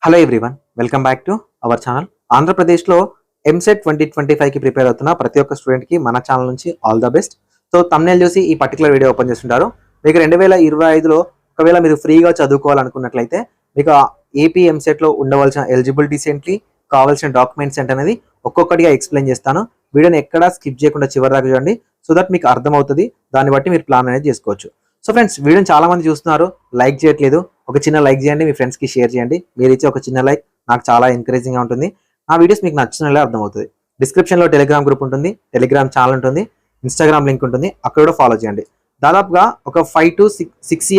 Hello everyone, welcome back to our channel. ఆంధ్రప్రదేశ్లో EAMCET 2025కి prepare అవుతున్న ప్రతి ఒక్క స్టూడెంట్కి మన ఛానల్ నుంచి all the best. So thumbnail చూసి ఈ పర్టికులర్ వీడియో ఓపెన్ చేస్తుంటారు. మీకు 2025లో ఒకవేళ మీరు ఫ్రీగా చదువుకోవాలనుకున్నట్లయితే మీకు ఏపీ ఎంసెట్లో ఉండవలసిన ఎలిజిబిలిటీస్ ఏంటి, కావాల్సిన డాక్యుమెంట్స్ ఏంటి అనేది ఒక్కొక్కటిగా ఎక్స్ప్లెయిన్ చేస్తాను. వీడియోని ఎక్కడా స్కిప్ చేయకుండా చివరి దాకా చూడండి, సో దట్ మీకు అర్థమవుతుంది. దాన్ని బట్టి మీరు ప్లాన్ అనేది చేసుకోవచ్చు. సో ఫ్రెండ్స్, వీడియోని చాలా మంది చూస్తున్నారు, లైక్ చేయట్లేదు. ఒక చిన్న లైక్ చేయండి, మీ ఫ్రెండ్స్కి షేర్ చేయండి. మీరు ఇచ్చే ఒక చిన్న లైక్ నాకు చాలా ఎంకరేజింగ్గా ఉంటుంది. నా వీడియోస్ మీకు నచ్చినట్లే అర్థమవుతుంది. డిస్క్రిప్షన్లో టెలిగ్రామ్ గ్రూప్ ఉంటుంది, టెలిగ్రామ్ ఛానల్ ఉంటుంది, ఇన్స్టాగ్రామ్ లింక్ ఉంటుంది, అక్కడ కూడా ఫాలో చేయండి. దాదాపుగా ఒక 5 to 6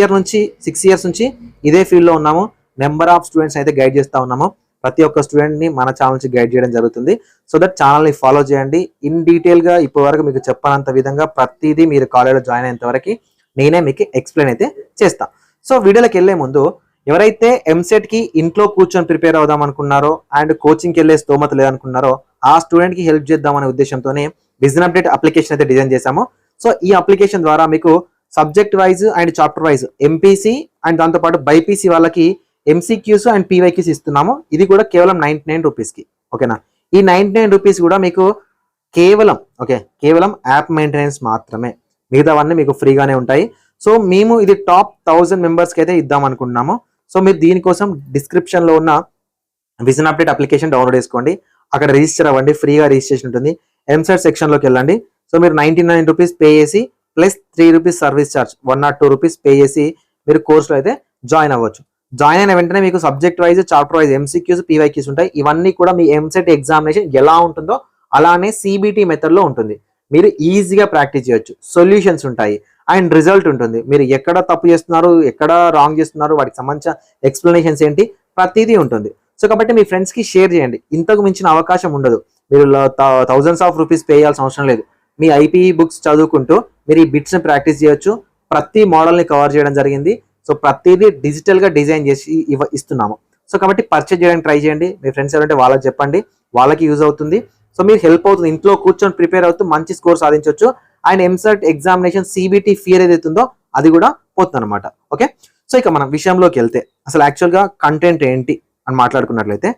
ఇయర్స్ నుంచి ఇదే ఫీల్డ్లో ఉన్నాము. నెంబర్ ఆఫ్ స్టూడెంట్స్ అయితే గైడ్ చేస్తూ ఉన్నాము. ప్రతి ఒక్క స్టూడెంట్ని మన ఛానల్ నుంచి గైడ్ చేయడం జరుగుతుంది. సో దట్ ఛానల్ని ఫాలో చేయండి. ఇన్ డీటెయిల్గా ఇప్పటి వరకు మీకు చెప్పనంత విధంగా ప్రతిదీ మీరు కాలేజ్లో జాయిన్ అయ్యేంత వరకు నేనే మీకు ఎక్స్ప్లెయిన్ అయితే చేస్తా. సో వీడియోలోకి వెళ్ళే ముందు, ఎవరైతే ఎంసెట్కి ఇంట్లో కూర్చొని ప్రిపేర్ అవుదాం అనుకున్నారో అండ్ కోచింగ్కి వెళ్ళే స్తోమత లేదనుకున్నారో ఆ స్టూడెంట్కి హెల్ప్ చేద్దామనే ఉద్దేశంతోనే విజన్ అప్డేట్ అప్లికేషన్ అయితే డిజైన్ చేశాము. సో ఈ అప్లికేషన్ ద్వారా మీకు subject wise and chapter wise MPC and దాంతోపాటు బైపీసీ వాళ్ళకి ఎంసీక్యూస్ అండ్ పీవైక్యూస్ ఇస్తున్నాము. ఇది కూడా కేవలం 99 రూపీస్కి. ఓకేనా? ఈ 99 రూపీస్ కూడా మీకు కేవలం యాప్ మెయింటెనెన్స్ మాత్రమే. మిగతావన్నీ మీకు ఫ్రీగానే ఉంటాయి. సో మేము ఇది టాప్ 1000 మెంబర్స్కి అయితే ఇద్దాం అనుకుంటున్నాము. సో మీరు దీనికోసం డిస్క్రిప్షన్లో ఉన్న విజన్ అప్డేట్ అప్లికేషన్ డౌన్లోడ్ చేసుకోండి. అక్కడ రిజిస్టర్ అవ్వండి, ఫ్రీగా రిజిస్ట్రేషన్ ఉంటుంది. ఎంసెట్ సెక్షన్లోకి వెళ్ళండి. సో మీరు 99 రూపీస్ పే చేసి plus 3 rupees service charge 102 rupees pay చేసి మీరు కోర్సులో అయితే జాయిన్ అవ్వచ్చు. జాయిన్ అయిన వెంటనే మీకు subject wise, chapter wise MCQs, PYQs ఉంటాయి. ఇవన్నీ కూడా మీ ఎంసెట్ ఎగ్జామినేషన్ ఎలా ఉంటుందో అలానే సిబిటి మెథడ్లో ఉంటుంది. మీరు ఈజీగా ప్రాక్టీస్ చేయొచ్చు. సొల్యూషన్స్ ఉంటాయి అండ్ రిజల్ట్ ఉంటుంది. మీరు ఎక్కడ తప్పు చేస్తున్నారు, ఎక్కడ రాంగ్ చేస్తున్నారు, వాటికి సంబంధించిన ఎక్స్ప్లెనేషన్స్ ఏంటి, ప్రతిదీ ఉంటుంది. సో కాబట్టి మీ ఫ్రెండ్స్కి షేర్ చేయండి. ఇంతకు మించిన అవకాశం ఉండదు. మీరు థౌజండ్స్ ఆఫ్ రూపీస్ పే చేయాల్సిన అవసరం లేదు. మీ ఐపీఈ బుక్స్ చదువుకుంటూ మీరు ఈ బిట్స్ని ప్రాక్టీస్ చేయొచ్చు. ప్రతి మోడల్ని కవర్ చేయడం జరిగింది. సో ప్రతిదీ డిజిటల్గా డిజైన్ చేసి ఇస్తున్నాము. సో కాబట్టి పర్చేజ్ చేయడానికి ట్రై చేయండి. మీ ఫ్రెండ్స్ ఎవరంటే వాళ్ళకి చెప్పండి, వాళ్ళకి యూజ్ అవుతుంది. సో మీరు హెల్ప్ అవుతుంది. ఇంట్లో కూర్చొని ప్రిపేర్ అవుతూ మంచి స్కోర్ సాధించవచ్చు. And EAMCET examination CBT fear ఏదైతుందో అది కూడా పోతుంది అనమాట. ఓకే, సో ఇక మనం విషయంలోకి వెళ్తే అసలు యాక్చువల్గా కంటెంట్ ఏంటి అని మాట్లాడుకున్నట్లయితే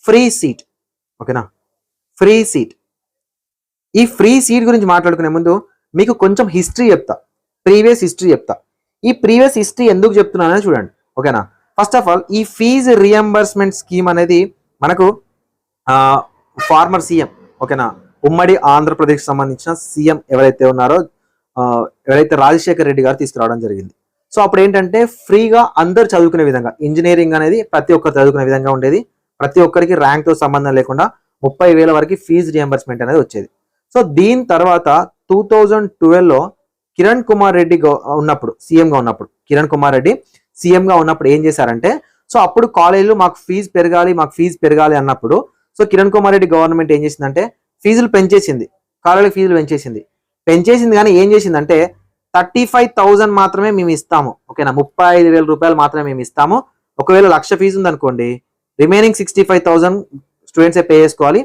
ఫ్రీ సీట్. ఓకేనా? Free seat. ఈ ఫ్రీ సీట్ గురించి మాట్లాడుకునే ముందు మీకు కొంచెం హిస్టరీ చెప్తా, ప్రీవియస్ హిస్టరీ చెప్తా. ఈ ప్రీవియస్ హిస్టరీ ఎందుకు చెప్తున్నానని చూడండి. ఓకేనా? ఫస్ట్ ఆఫ్ ఆల్, ఈ ఫీజు రియంబర్స్మెంట్ స్కీమ్ అనేది మనకు ఫార్మర్ సీఎం, ఓకేనా, ఉమ్మడి ఆంధ్రప్రదేశ్ సంబంధించిన సీఎం ఎవరైతే ఉన్నారో, ఎవరైతే రాజశేఖర్ రెడ్డి గారు తీసుకురావడం జరిగింది. సో అప్పుడు ఏంటంటే ఫ్రీగా అందరు చదువుకునే విధంగా, ఇంజనీరింగ్ అనేది ప్రతి ఒక్కరు చదువుకునే విధంగా ఉండేది. ప్రతి ఒక్కరికి ర్యాంక్తో సంబంధం లేకుండా 30,000 వరకు ఫీజు రియంబర్స్మెంట్ అనేది వచ్చేది. సో దీని తర్వాత 2012లో కిరణ్ కుమార్ రెడ్డి ఉన్నప్పుడు, సీఎంగా ఉన్నప్పుడు, కిరణ్ కుమార్ రెడ్డి సీఎంగా ఉన్నప్పుడు ఏం చేశారంటే, సో అప్పుడు కాలేజీలు మాకు ఫీజు పెరగాలి అన్నప్పుడు, సో కిరణ్ కుమార్ రెడ్డి గవర్నమెంట్ ఏం చేసిందంటే ఫీజులు పెంచేసింది, కాలేజీలకు ఫీజులు పెంచేసింది. కానీ ఏం చేసిందంటే 35,000 మాత్రమే మేము ఇస్తాము. ఓకేనా? 35,000 రూపాయలు మాత్రమే మేము ఇస్తాము. ఒకవేళ 1,00,000 ఫీజు ఉందనుకోండి, రిమైనింగ్ 65,000 స్టూడెంట్సే పే చేసుకోవాలి.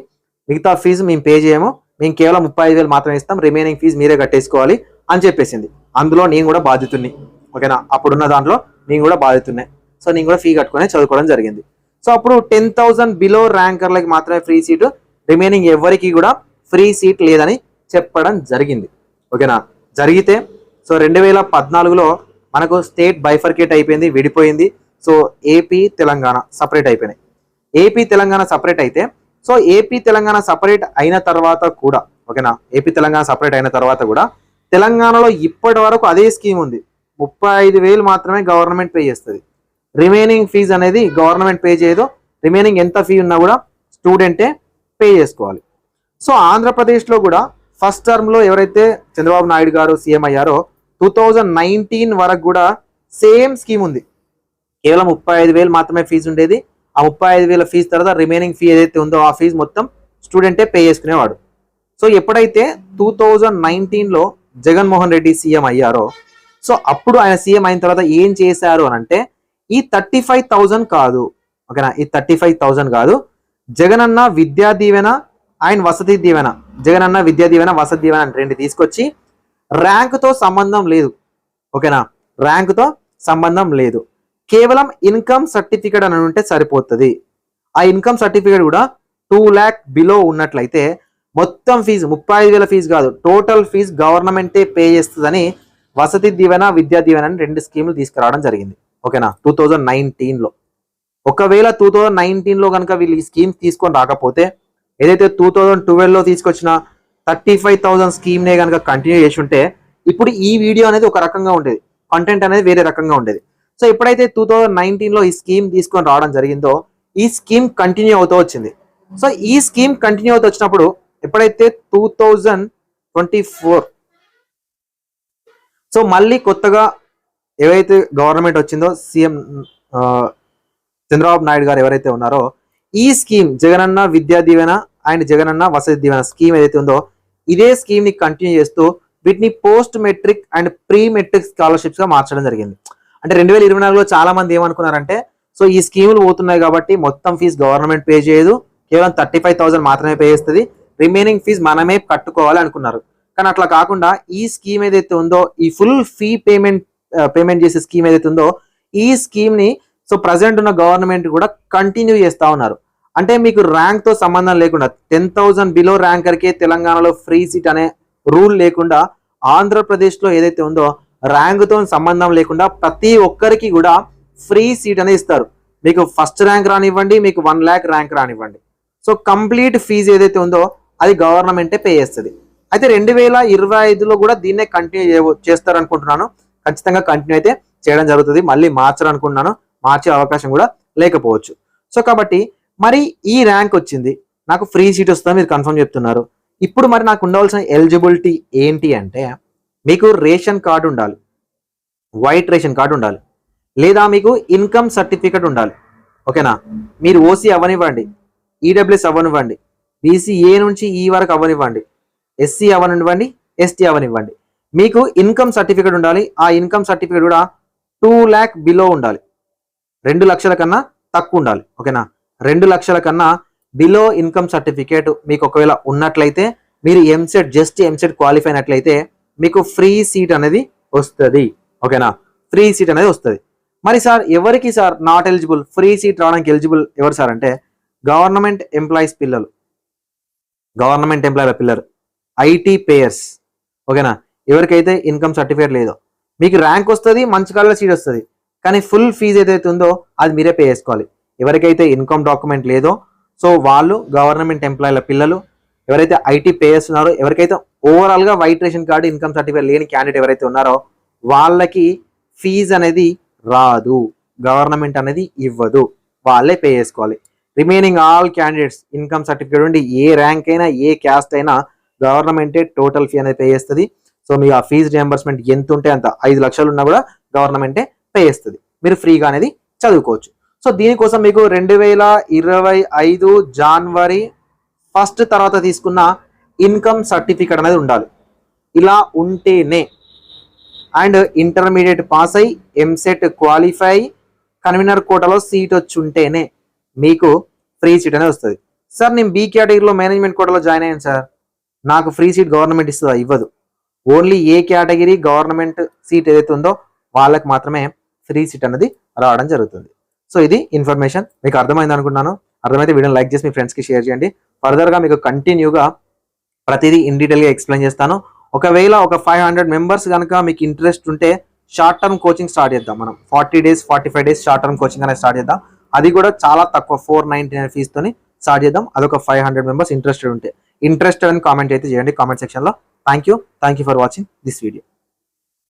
మిగతా ఫీజు మేము పే చేయము, మేము కేవలం 35,000 మాత్రమే ఇస్తాం, రిమైనింగ్ ఫీజు మీరే కట్టేసుకోవాలి అని చెప్పేసింది. అందులో నేను కూడా బాధితుడిని. ఓకేనా? అప్పుడున్న దాంట్లో నేను కూడా బాధితున్నే. సో నేను కూడా ఫీ కట్టుకునే చదువుకోవడం జరిగింది. సో అప్పుడు 10,000 బిలో ర్యాంకర్లకి మాత్రమే ఫ్రీ సీటు, రిమైనింగ్ ఎవరికి కూడా ఫ్రీ సీట్ లేదని చెప్పడం జరిగింది. ఓకేనా? జరిగితే సో 2014లో మనకు స్టేట్ బైఫర్కేట్ అయిపోయింది, విడిపోయింది. సో ఏపీ తెలంగాణ సపరేట్ అయిపోయినాయి. ఏపీ తెలంగాణ సపరేట్ అయితే, సో ఏపీ తెలంగాణ సపరేట్ అయిన తర్వాత కూడా, ఓకేనా, ఏపీ తెలంగాణ సపరేట్ అయిన తర్వాత కూడా తెలంగాణలో ఇప్పటి వరకు అదే స్కీమ్ ఉంది. 35,000 మాత్రమే గవర్నమెంట్ పే చేస్తుంది. రిమైనింగ్ ఫీజు అనేది గవర్నమెంట్ పే చేయదు. రిమైనింగ్ ఎంత ఫీ ఉన్నా కూడా స్టూడెంటే పే చేసుకోవాలి. సో ఆంధ్రప్రదేశ్లో కూడా ఫస్ట్ టర్మ్లో ఎవరైతే చంద్రబాబు నాయుడు గారు సీఎం అయ్యారో 2019 వరకు కూడా సేమ్ స్కీమ్ ఉంది. కేవలం 35,000 మాత్రమే ఫీజు ఉండేది. ఆ 35,000 ఫీజు తర్వాత రిమైనింగ్ ఫీ ఏదైతే ఉందో ఆ ఫీజు మొత్తం స్టూడెంటే పే చేసుకునేవాడు. సో ఎప్పుడైతే 2019లో జగన్మోహన్ రెడ్డి సీఎం అయ్యారో, సో అప్పుడు ఆయన సీఎం అయిన తర్వాత ఏం చేశారు అని అంటే, ఈ 35,000 కాదు, ఓకేనా, ఈ 35,000 కాదు, జగనన్న విద్యా దీవెన అండ్ వసతి దీవెన, జగనన్న విద్యా దీవెన, వసతి దీవెన అని 2 తీసుకొచ్చి ర్యాంకుతో సంబంధం లేదు. ఓకేనా? ర్యాంకుతో సంబంధం లేదు, కేవలం ఇన్కమ్ సర్టిఫికేట్ అని ఉంటే సరిపోతుంది. ఆ ఇన్కమ్ సర్టిఫికేట్ కూడా 2 lakh బిలో ఉన్నట్లయితే మొత్తం ఫీజు 35,000 ఫీజు కాదు, టోటల్ ఫీజు గవర్నమెంటే పే చేస్తుందని వసతి దీవెన, విద్యా దీవెన అని 2 స్కీములు తీసుకురావడం జరిగింది. ఓకేనా, 2019లో. ఒకవేళ 2019లో కనుక వీళ్ళు ఈ స్కీమ్ తీసుకొని రాకపోతే ఏదైతే 2012లో తీసుకొచ్చిన 35,000 స్కీమ్నే కనుక కంటిన్యూ చేసి ఉంటే ఇప్పుడు ఈ వీడియో అనేది ఒక రకంగా ఉండేది, కంటెంట్ అనేది వేరే రకంగా ఉండేది. సో ఎప్పుడైతే 2019లో ఈ స్కీమ్ తీసుకొని రావడం జరిగిందో ఈ స్కీమ్ కంటిన్యూ అవుతూ వచ్చింది. సో ఈ స్కీమ్ కంటిన్యూ అవుతూ వచ్చినప్పుడు ఎప్పుడైతే 2024 సో మళ్ళీ కొత్తగా ఏవైతే గవర్నమెంట్ వచ్చిందో సీఎం చంద్రబాబు నాయుడు గారు ఎవరైతే ఉన్నారో ఈ scheme Jagananna Vidya Deevena and Jagananna Vasathi Deevena scheme ఏదైతే ఉందో ఇదే స్కీమ్ ని కంటిన్యూ చేస్తూ వీటిని post matric and pre matric scholarships గా మార్చడం జరిగింది. అంటే 2024లో చాలా మంది ఏమనుకున్నారంటే సో ఈ స్కీములు పోతున్నాయి కాబట్టి మొత్తం ఫీజు గవర్నమెంట్ పే చేయదు, కేవలం 35,000 మాత్రమే పే చేస్తుంది, రిమైనింగ్ ఫీజు మనమే కట్టుకోవాలి అనుకున్నారు. కానీ అట్లా కాకుండా ఈ స్కీమ్ ఏదైతే ఉందో ఈ ఫుల్ ఫీ పేమెంట్ చేసే స్కీమ్ ఏదైతే ఉందో ఈ స్కీమ్ ని సో ప్రజెంట్ ఉన్న గవర్నమెంట్ కూడా కంటిన్యూ చేస్తా ఉన్నారు. అంటే మీకు ర్యాంక్ తో సంబంధం లేకుండా 10,000 బిలో ర్యాంకర్కే తెలంగాణలో ఫ్రీ సీట్ అనే రూల్ లేకుండా ఆంధ్రప్రదేశ్లో ఏదైతే ఉందో ర్యాంక్ తో సంబంధం లేకుండా ప్రతి ఒక్కరికి కూడా ఫ్రీ సీట్ అనేది ఇస్తారు. మీకు ఫస్ట్ ర్యాంక్ రానివ్వండి, మీకు 1 lakh ర్యాంక్ రానివ్వండి, సో కంప్లీట్ ఫీజు ఏదైతే ఉందో అది గవర్నమెంటే పే చేస్తుంది. అయితే 2025లో కూడా దీన్నే కంటిన్యూ చేస్తారు అనుకుంటున్నాను. ఖచ్చితంగా కంటిన్యూ అయితే చేయడం జరుగుతుంది. మళ్ళీ మార్చరు అనుకుంటున్నాను, మార్చే అవకాశం కూడా లేకపోవచ్చు. సో కాబట్టి మరి ఈ ర్యాంక్ వచ్చింది, నాకు ఫ్రీ సీట్ వస్తుందని మీరు కన్ఫర్మ్ చెప్తున్నారు. ఇప్పుడు మరి నాకు ఉండవలసిన ఎలిజిబిలిటీ ఏంటి అంటే మీకు రేషన్ కార్డు ఉండాలి, వైట్ రేషన్ కార్డు ఉండాలి, లేదా మీకు ఇన్కమ్ సర్టిఫికెట్ ఉండాలి. ఓకేనా, మీరు ఓసీ అవ్వనివ్వండి, ఈడబ్ల్యూఎస్ అవ్వనివ్వండి, బీసీ ఏ నుంచి ఈ వరకు అవ్వనివ్వండి, ఎస్సీ అవ్వనివ్వండి, ఎస్టీ అవ్వనివ్వండి, మీకు ఇన్కమ్ సర్టిఫికెట్ ఉండాలి. ఆ ఇన్కమ్ సర్టిఫికెట్ కూడా 2 lakh బిలో ఉండాలి, 2 లక్షల కన్నా తక్కువ ఉండాలి. ఓకేనా, 2 లక్షల కన్నా బిలో ఇన్కమ్ సర్టిఫికేట్ మీకు ఒకవేళ ఉన్నట్లయితే మీరు జస్ట్ ఎంసెట్ క్వాలిఫై అయినట్లయితే మీకు ఫ్రీ సీట్ అనేది వస్తుంది. ఓకేనా, ఫ్రీ సీట్ అనేది వస్తుంది. మరి సార్ ఎవరికి sir not eligible, free seat రావడానికి ఎలిజిబుల్ ఎవరు సార్ అంటే గవర్నమెంట్ ఎంప్లాయీస్ పిల్లలు, గవర్నమెంట్ ఎంప్లాయీల పిల్లలు, ఐటీ పేయర్స్. ఓకేనా, ఎవరికైతే ఇన్కమ్ సర్టిఫికేట్ లేదో మీకు ర్యాంక్ వస్తుంది, మంచి కాలేజీలో సీట్ వస్తుంది, కానీ ఫుల్ ఫీజు ఏదైతే ఉందో అది మీరే పే చేసుకోవాలి. ఎవరికైతే ఇన్కమ్ డాక్యుమెంట్ లేదో సో వాళ్ళు గవర్నమెంట్ ఎంప్లాయీల పిల్లలు, ఎవరైతే ఐటీ పేయర్స్ ఉన్నారో, ఎవరికైతే ఓవరాల్గా white ration card income certificate లేని క్యాండిడేట్ ఎవరైతే ఉన్నారో వాళ్ళకి ఫీజు అనేది రాదు, గవర్నమెంట్ అనేది ఇవ్వదు, వాళ్ళే పే చేసుకోవాలి. Remaining all candidates income certificate ఉండి ఏ ర్యాంక్ అయినా ఏ క్యాస్ట్ అయినా గవర్నమెంటే టోటల్ ఫీ అనేది పే చేస్తుంది. సో మీకు ఆ ఫీజు రియంబర్స్మెంట్ ఎంత ఉంటే అంత, 5 లక్షలు ఉన్నా కూడా గవర్నమెంటే పే చేస్తుంది, మీరు ఫ్రీగా అనేది చదువుకోవచ్చు. సో దీనికోసం మీకు 2025 జనవరి 1 తర్వాత తీసుకున్న ఇన్కమ్ సర్టిఫికేట్ అనేది ఉండాలి. ఇలా ఉంటేనే అండ్ ఇంటర్మీడియట్ పాస్ అయ్యి ఎంసెట్ క్వాలిఫై కన్వీనర్ కోటాలో సీట్ వచ్చి ఉంటేనే మీకు ఫ్రీ సీట్ అనేది వస్తుంది. సార్ నేను బి కేటగిరీలో మేనేజ్మెంట్ కోటాలో జాయిన్ అయ్యాను సార్, నాకు ఫ్రీ సీట్ గవర్నమెంట్ ఇస్తుందా? ఇవ్వదు. ఓన్లీ ఏ కేటగిరీ గవర్నమెంట్ సీట్ ఏదైతే ఉందో వాళ్ళకి మాత్రమే ఫ్రీ సీట్ అనేది రావడం జరుగుతుంది. సో ఇది ఇన్ఫర్మేషన్ మీకు అర్థమైంది అనుకుంటున్నాను. అర్థమైతే వీడియోని లైక్ చేసి మీ ఫ్రెండ్స్కి షేర్ చేయండి. ఫర్దర్గా మీకు కంటిన్యూగా ప్రతిదీ ఇన్ డీటెయిల్గా ఎక్స్ప్లెయిన్ చేస్తాను. ఒకవేళ ఒక 500 మెంబర్స్ కనుక మీకు ఇంట్రెస్ట్ ఉంటే షార్ట్ టర్మ్ కోచింగ్ స్టార్ట్ చేద్దాం. మనం 40 days 45 days short term coaching అనేది స్టార్ట్ చేద్దాం. అది కూడా చాలా తక్కువ 499 ఫీజుతోని స్టార్ట్ చేద్దాం. అదొక 500 మెంబర్స్ ఇంట్రెస్టెడ్ ఉంటే ఇంట్రెస్టెడ్ అని కామెంట్ అయితే చేయండి కామెంట్ సెక్షన్లో. Thank you for watching this video.